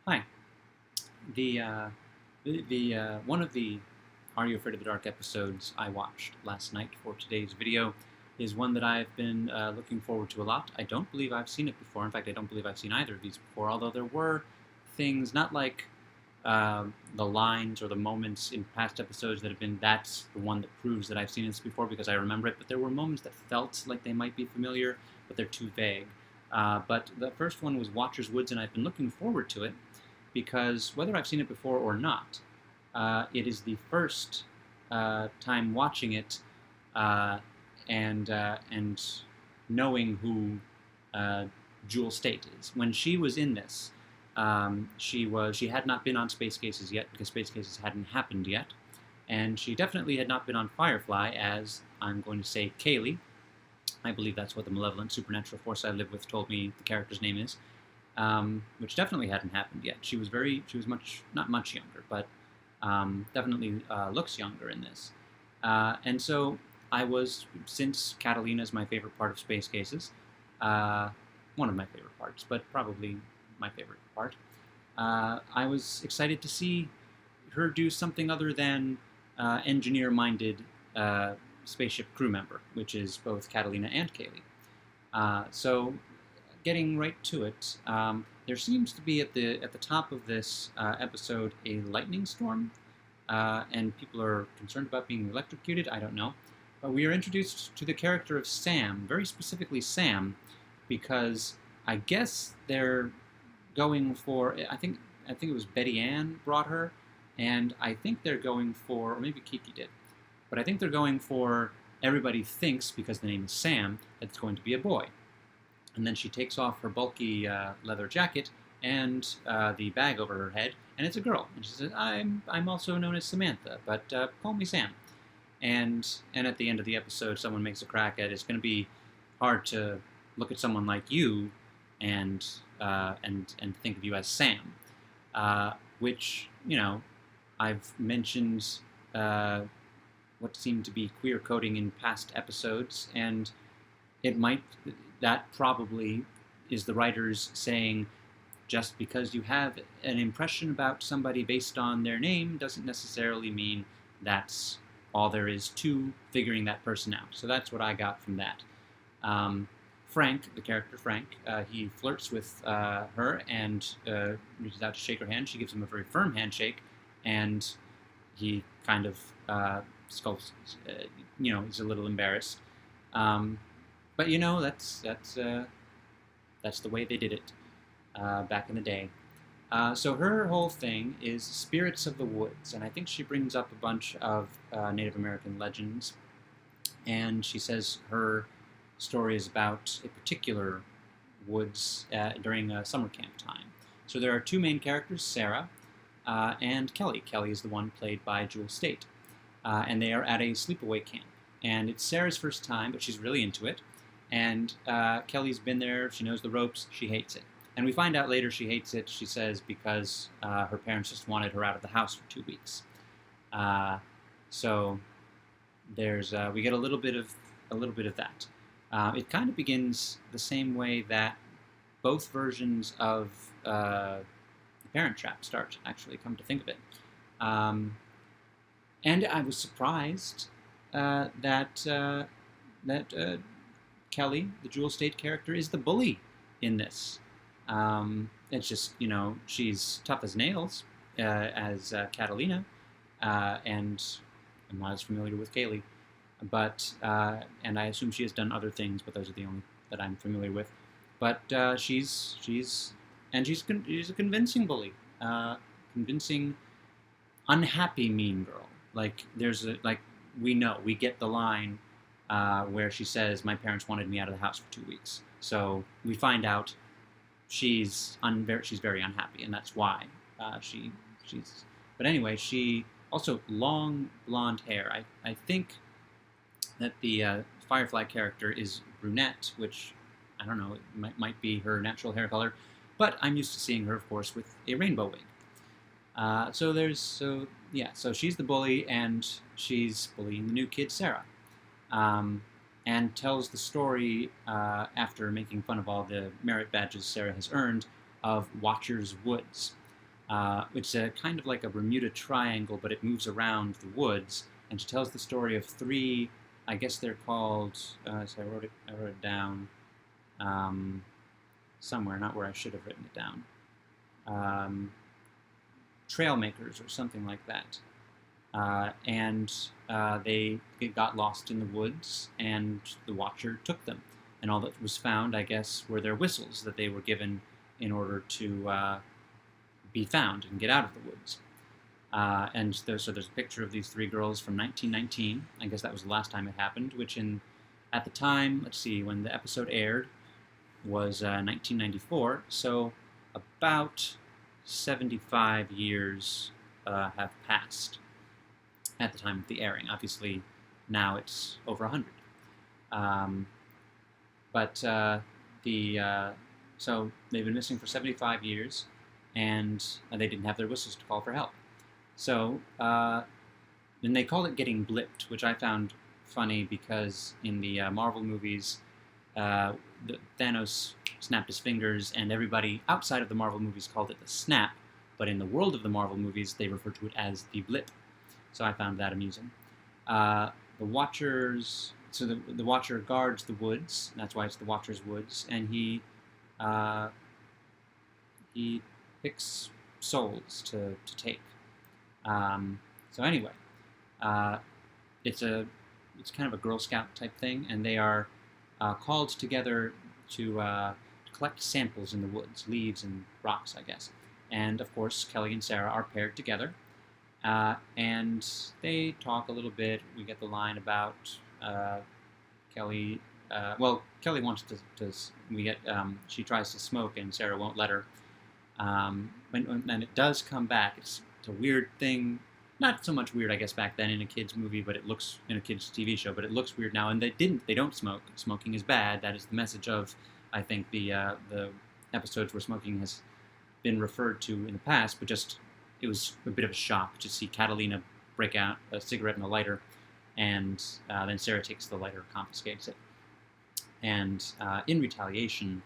Hi. The one of the Are You Afraid of the Dark episodes I watched last night for today's video is one that I've been looking forward to a lot. I don't believe I've seen it before. In fact, I don't believe I've seen either of these before, although there were things, not like the lines or the moments in past episodes that have been, that's the one that proves that I've seen this before because I remember it, but there were moments that felt like they might be familiar, but they're too vague. But the first one was Watcher's Woods, and I've been looking forward to it because whether I've seen it before or not, it is the first time watching it and knowing who Jewel State is. When she was in this, she had not been on Space Cases yet because Space Cases hadn't happened yet, and she definitely had not been on Firefly, as I'm going to say Kaylee. I believe that's what the malevolent supernatural force I live with told me the character's name is. Which definitely hadn't happened yet. She was not much younger, but definitely looks younger in this. And so I was, since Catalina is my favorite part of Space Cases, one of my favorite parts, but probably my favorite part, I was excited to see her do something other than engineer-minded spaceship crew member, which is both Catalina and Kaylee. So getting right to it, there seems to be at the top of this episode a lightning storm, and people are concerned about being electrocuted. I don't know, but we are introduced to the character of Sam, very specifically Sam, because I guess they're going for. I think it was Betty Ann brought her, and I think they're going for, or maybe Kiki did, but I think they're going for. Everybody thinks because the name is Sam that it's going to be a boy. And then she takes off her bulky leather jacket and the bag over her head, and it's a girl. And she says, I'm also known as Samantha, but call me Sam. And at the end of the episode, someone makes a crack at it's going to be hard to look at someone like you and think of you as Sam, which, I've mentioned what seemed to be queer coding in past episodes, and that probably is the writers saying just because you have an impression about somebody based on their name doesn't necessarily mean that's all there is to figuring that person out. So that's what I got from that. Frank, the character Frank, he flirts with her and reaches out to shake her hand. She gives him a very firm handshake, and he kind of skulks, he's a little embarrassed. But that's the way they did it back in the day. So her whole thing is spirits of the woods, and I think she brings up a bunch of Native American legends, and she says her story is about a particular woods during a summer camp time. So there are two main characters, Sarah and Kelly. Kelly is the one played by Jewel State, and they are at a sleepaway camp. And it's Sarah's first time, but she's really into it. And Kelly's been there, she knows the ropes, she hates it. And we find out later she hates it, she says, because her parents just wanted her out of the house for 2 weeks. So there's we get a little bit of that. It kind of begins the same way that both versions of The Parent Trap start, actually, come to think of it. And I was surprised that Kelly, the Jewel State character, is the bully in this. It's just, she's tough as nails as Catalina, and I'm not as familiar with Kaylee, but and I assume she has done other things, but those are the only that I'm familiar with. But she's a convincing bully, convincing, unhappy mean girl. Like we get the line where she says, "My parents wanted me out of the house for 2 weeks." So we find out she's very unhappy, and that's why she's. But anyway, she also long blonde hair. I think that the Firefly character is brunette, which I don't know. It might be her natural hair color, but I'm used to seeing her, of course, with a rainbow wig. So she's the bully, and she's bullying the new kid, Sarah, and tells the story after making fun of all the merit badges Sarah has earned of Watcher's Woods. It's a kind of like a Bermuda Triangle, but it moves around the woods, and she tells the story of three. I guess they're called. So I wrote it down somewhere, not where I should have written it down. Trail makers or something like that. And they got lost in the woods, and the Watcher took them. And all that was found, I guess, were their whistles that they were given in order to be found and get out of the woods. So there's a picture of these three girls from 1919. I guess that was the last time it happened, which at the time, let's see, when the episode aired, was 1994. So about 75 years have passed at the time of the airing. Obviously, now it's over 100. So they've been missing for 75 years, and they didn't have their whistles to call for help. So then they called it getting blipped, which I found funny because in the Marvel movies, Thanos snapped his fingers, and everybody outside of the Marvel movies called it the snap, but in the world of the Marvel movies, they refer to it as the blip. So I found that amusing. The Watchers, so the Watcher guards the woods. That's why it's the Watcher's woods, and he picks souls to take. So anyway, it's kind of a Girl Scout type thing, and they are called together to collect samples in the woods, leaves and rocks, I guess. And of course, Kelly and Sarah are paired together. And they talk a little bit. We get the line about Kelly. Kelly wants she tries to smoke, and Sarah won't let her. When it does come back, it's a weird thing. Not so much weird, I guess, back then in a kids' movie, but it looks in a kids' TV show. But it looks weird now, and they don't smoke. Smoking is bad. That is the message of, I think, the episodes where smoking has been referred to in the past, but just. It was a bit of a shock to see Catalina break out a cigarette and a lighter, and then Sarah takes the lighter, confiscates it. And in retaliation,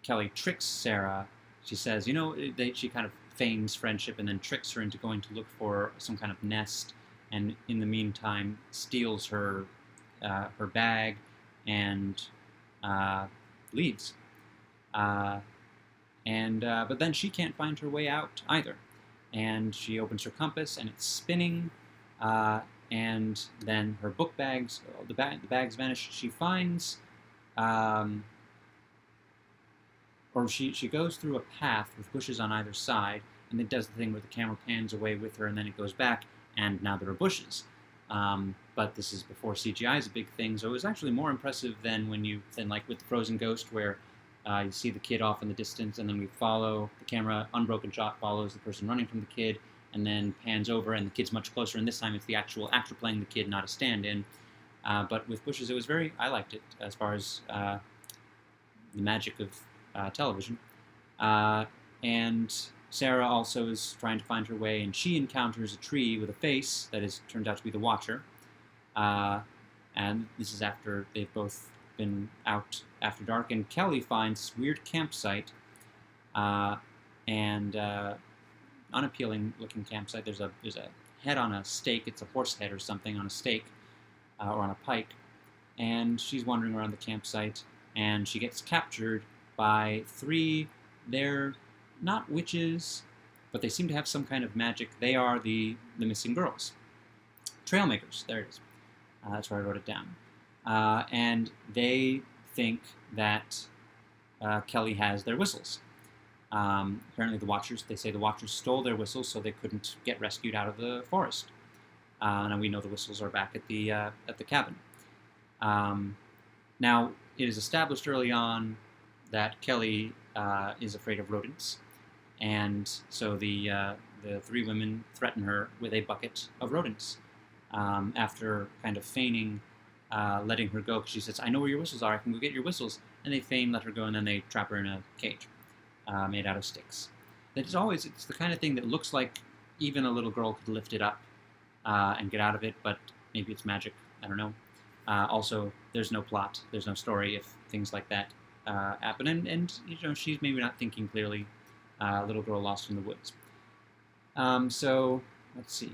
Kelly tricks Sarah. She says, she kind of feigns friendship and then tricks her into going to look for some kind of nest, and in the meantime steals her bag and leaves. But then she can't find her way out either. And she opens her compass, and it's spinning. And then her book bags, the bags vanish. She finds, she goes through a path with bushes on either side, and it does the thing where the camera pans away with her, and then it goes back, and now there are bushes. But this is before CGI is a big thing, so it was actually more impressive than like with the Frozen Ghost, where you see the kid off in the distance, and then we follow the camera. Unbroken shot follows the person running from the kid, and then pans over, and the kid's much closer. And this time, it's the actual actor playing the kid, not a stand-in. But with bushes, I liked it as far as the magic of television. And Sarah also is trying to find her way, and she encounters a tree with a face that turns out to be the Watcher. And this is after they've both been out after dark, and Kelly finds this weird campsite, and unappealing looking campsite. There's a head on a stake. It's a horse head or something on a stake, or on a pike, and she's wandering around the campsite, and she gets captured by three. They're not witches, but they seem to have some kind of magic. They are the missing girls. Trailmakers, there it is. That's where I wrote it down. And they think that Kelly has their whistles. Apparently they say the Watchers stole their whistles so they couldn't get rescued out of the forest. And we know the whistles are back at the cabin. Now, it is established early on that Kelly is afraid of rodents, and so the three women threaten her with a bucket of rodents after kind of feigning letting her go, because she says, "I know where your whistles are. I can go get your whistles." And they feign let her go, and then they trap her in a cage made out of sticks. It's the kind of thing that looks like even a little girl could lift it up and get out of it, but maybe it's magic. I don't know. Also, there's no plot. There's no story if things like that happen, and she's maybe not thinking clearly. little girl lost in the woods. So let's see.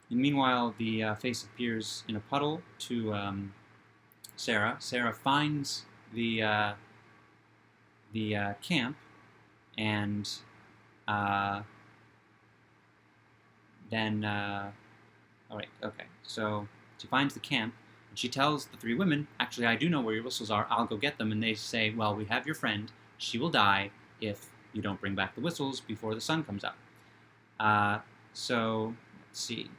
And meanwhile, the face appears in a puddle to Sarah. Sarah finds the camp, and then all right, okay. So she finds the camp, and she tells the three women, "Actually, I do know where your whistles are. I'll go get them." And they say, "Well, we have your friend. She will die if you don't bring back the whistles before the sun comes up." So let's see.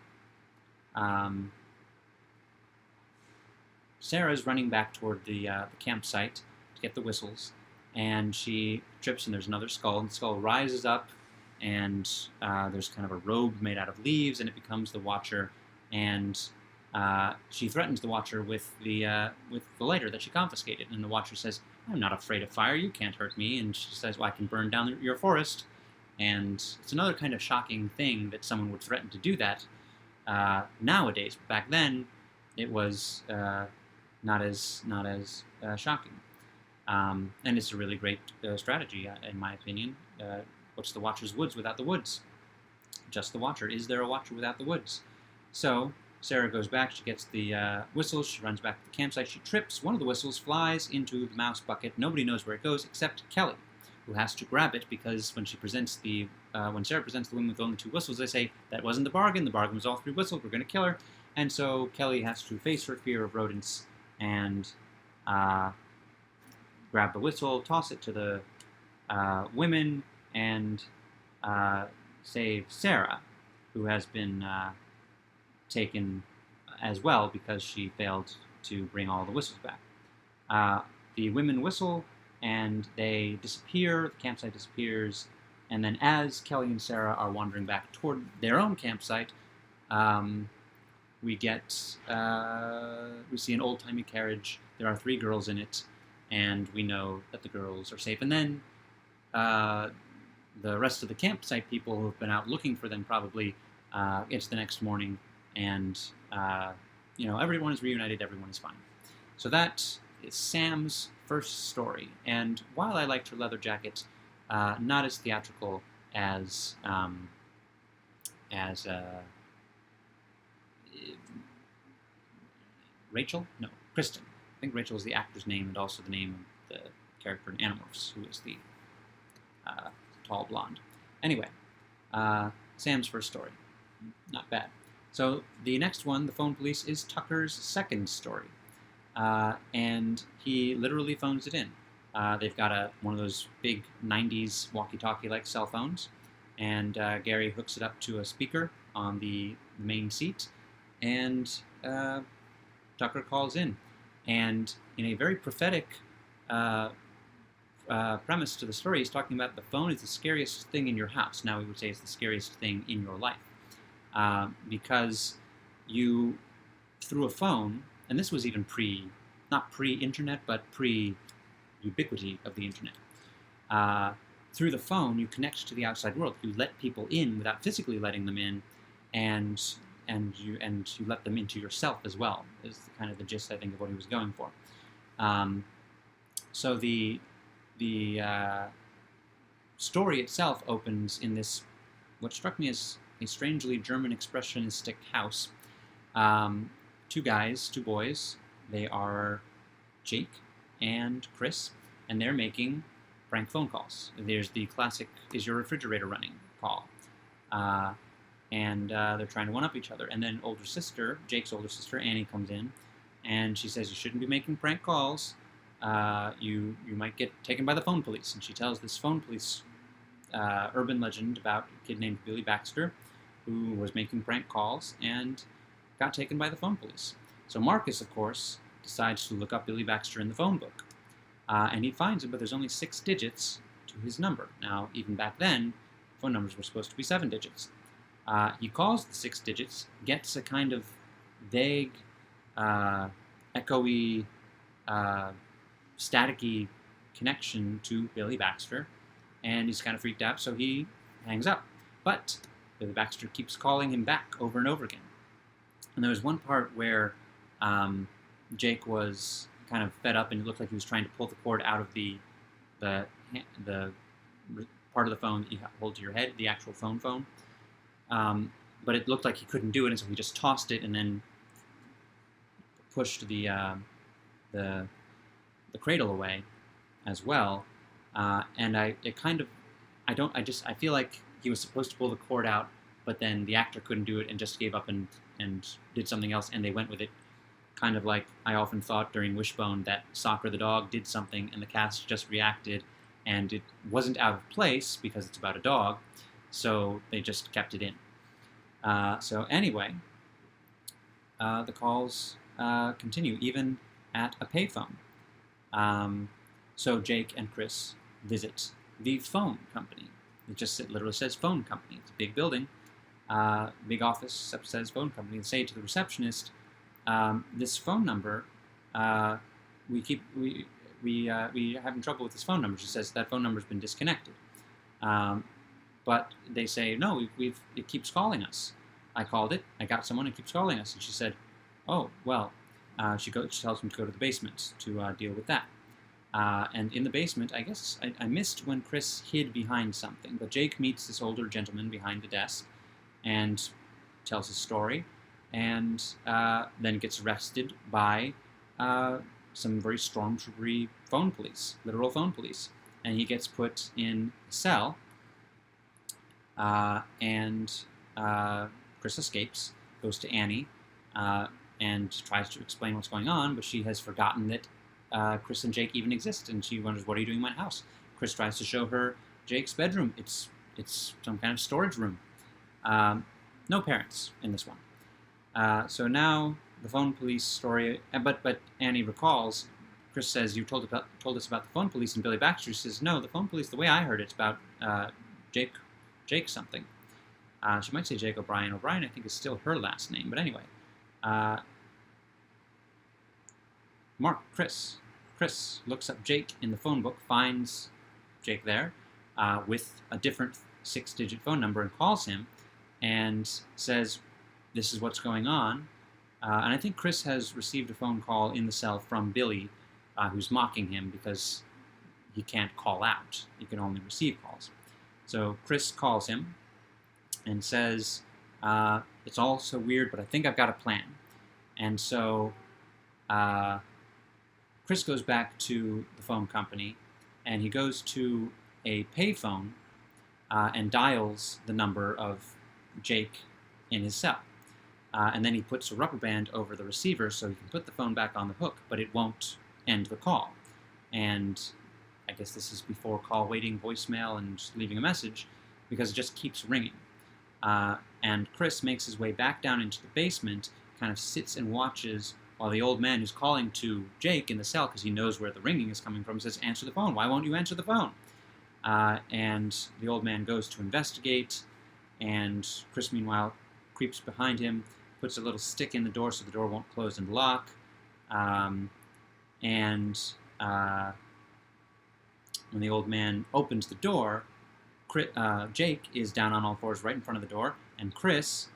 Sarah's running back toward the campsite to get the whistles, and she trips, and there's another skull, and the skull rises up, and there's kind of a robe made out of leaves, and it becomes the Watcher, and she threatens the Watcher with the lighter that she confiscated, and the Watcher says, "I'm not afraid of fire, you can't hurt me," and she says, "Well, I can burn down your forest," and it's another kind of shocking thing that someone would threaten to do that nowadays. Back then, it was not as shocking, and it's a really great strategy, in my opinion. What's the Watcher's woods without the woods? Just the Watcher. Is there a Watcher without the woods? So Sarah goes back. She gets the whistles. She runs back to the campsite. She trips. One of the whistles flies into the mouse bucket. Nobody knows where it goes except Kelly, who has to grab it because when Sarah presents the women with only 2 whistles, they say, "That wasn't the bargain. The bargain was all 3 whistles. We're going to kill her." And so Kelly has to face her fear of rodents and grab the whistle, toss it to the women, and save Sarah, who has been taken as well because she failed to bring all the whistles back. The women whistle, and they disappear. The campsite disappears, and then as Kelly and Sarah are wandering back toward their own campsite, we see an old-timey carriage. There are 3 girls in it, and we know that the girls are safe. And then the rest of the campsite people who have been out looking for them probably it's the next morning, and everyone is reunited, everyone is fine. So that is Sam's first story. And while I liked her leather jacket, not as theatrical as Rachel? No, Kristen. I think Rachel is the actor's name and also the name of the character in Animorphs, who is the tall blonde. Anyway, Sam's first story. Not bad. So the next one, The Phone Police, is Tucker's second story. And he literally phones it in. They've got one of those big 90s walkie-talkie-like cell phones, and Gary hooks it up to a speaker on the main seat, and Tucker calls in. And in a very prophetic premise to the story, he's talking about the phone is the scariest thing in your house. Now we would say it's the scariest thing in your life. Because you, through a phone, and this was even not pre-internet, but pre-ubiquity of the internet. Through the phone, you connect to the outside world. You let people in without physically letting them in, and you let them into yourself as well, is kind of the gist, I think, of what he was going for. So the story itself opens in this, what struck me as a strangely German expressionistic house. 2 boys. They are Jake and Chris, and they're making prank phone calls. There's the classic, "Is your refrigerator running?" call. And they're trying to one-up each other. And then Jake's older sister, Annie, comes in, and she says, "You shouldn't be making prank calls. You might get taken by the phone police." And she tells this phone police urban legend about a kid named Billy Baxter, who was making prank calls and got taken by the phone police. So Marcus, of course, decides to look up Billy Baxter in the phone book. And he finds him, but there's only 6 digits to his number. Now, even back then, phone numbers were supposed to be 7 digits. He calls the 6 digits, gets a kind of vague, echoey, staticky connection to Billy Baxter, and he's kind of freaked out, so he hangs up. But Billy Baxter keeps calling him back over and over again. And there was one part where Jake was kind of fed up, and it looked like he was trying to pull the cord out of the part part of the phone that you hold to your head, the actual phone. But it looked like he couldn't do it, and so he just tossed it and then pushed the cradle away as well. And I feel like he was supposed to pull the cord out, but then the actor couldn't do it and just gave up and did something else, and they went with it. Kind of like I often thought during Wishbone that Soccer the dog did something and the cast just reacted, and it wasn't out of place because it's about a dog, so they just kept it in. So anyway, the calls continue, even at a payphone. So Jake and Chris visit the phone company. It just literally says phone company. It's a big building, big office, says phone company, and say to the receptionist, this phone number, we having trouble with this phone number. She says that phone number's been disconnected. But they say, no, it keeps calling us. I called it, I got someone, it keeps calling us. And she said, oh, well, she tells them to go to the basement to deal with that. And in the basement, I guess I missed when Chris hid behind something, but Jake meets this older gentleman behind the desk and tells his story, and then gets arrested by some very stormtroopery phone police, literal phone police. And he gets put in a cell, and Chris escapes, goes to Annie, and tries to explain what's going on, but she has forgotten that Chris and Jake even exist, and she wonders, what are you doing in my house? Chris tries to show her Jake's bedroom. It's some kind of storage room. No parents in this one. So now the phone police story, but Annie recalls, Chris says, you told us about the phone police, and Billy Baxter says, no, the phone police, the way I heard it's about Jake something. She might say Jake O'Brien. O'Brien, I think, is still her last name, but anyway. Chris looks up Jake in the phone book, finds Jake there with a different 6-digit phone number, and calls him and says, this is what's going on. And I think Chris has received a phone call in the cell from Billy, who's mocking him because he can't call out. He can only receive calls. So Chris calls him and says, it's all so weird, but I think I've got a plan. And so Chris goes back to the phone company, and he goes to a payphone and dials the number of Jake in his cell. And then he puts a rubber band over the receiver so he can put the phone back on the hook, but it won't end the call. And I guess this is before call waiting, voicemail, and leaving a message, because it just keeps ringing. And Chris makes his way back down into the basement, kind of sits and watches while the old man who's calling to Jake in the cell, because he knows where the ringing is coming from, says, answer the phone. Why won't you answer the phone? And the old man goes to investigate, and Chris, meanwhile, creeps behind him, puts a little stick in the door so the door won't close and lock. When the old man opens the door, Jake is down on all fours right in front of the door, and Chris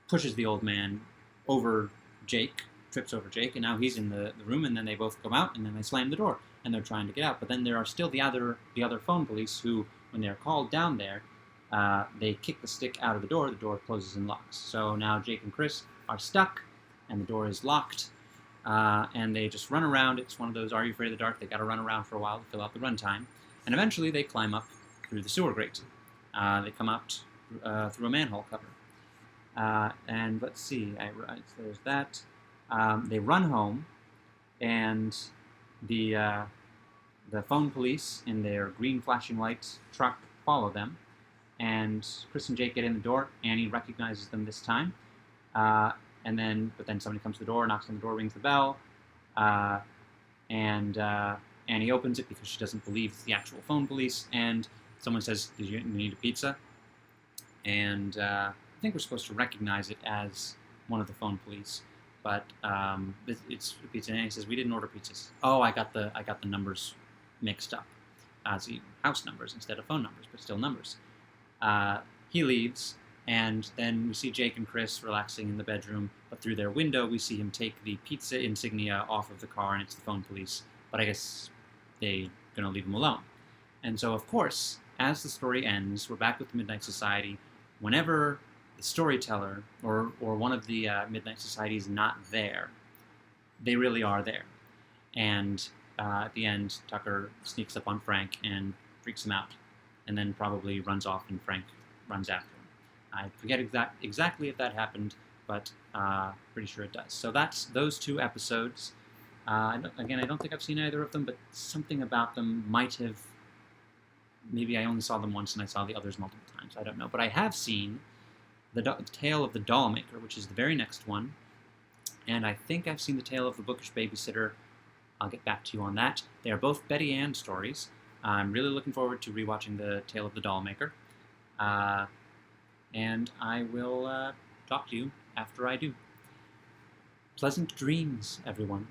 pushes the old man over Jake, trips over Jake, and now he's in the room, and then they both come out, and then they slam the door, and they're trying to get out. But then there are still the other phone police who, when they're called down there, they kick the stick out of the door closes and locks. So now Jake and Chris are stuck, and the door is locked, and they just run around. It's one of those, are you afraid of the dark? They got to run around for a while to fill out the runtime. And eventually they climb up through the sewer grate. They come out through a manhole cover. And let's see, so there's that. They run home, and the phone police in their green flashing lights truck follow them. And Chris and Jake get in the door. Annie recognizes them this time. But then somebody comes to the door, knocks on the door, rings the bell. And Annie opens it because she doesn't believe it's the actual phone police. And someone says, "Do you need a pizza?" And I think we're supposed to recognize it as one of the phone police. But it's pizza. And Annie says, "We didn't order pizzas." Oh, I got the numbers mixed up. See, house numbers instead of phone numbers, but still numbers. He leaves, and then we see Jake and Chris relaxing in the bedroom, but through their window we see him take the pizza insignia off of the car, and it's the phone police. But I guess they're going to leave him alone. And so, of course, as the story ends, we're back with the Midnight Society. Whenever the storyteller or one of the Midnight Society is not there, they really are there. And at the end, Tucker sneaks up on Frank and freaks him out, and then probably runs off, and Frank runs after him. I forget exactly if that happened, but pretty sure it does. So that's those two episodes. Again, I don't think I've seen either of them, but something about them might have. Maybe I only saw them once and I saw the others multiple times. I don't know. But I have seen the Tale of the Dollmaker, which is the very next one. And I think I've seen the Tale of the Bookish Babysitter. I'll get back to you on that. They are both Betty Ann stories. I'm really looking forward to rewatching the Tale of the Dollmaker. And I will talk to you after I do. Pleasant dreams, everyone.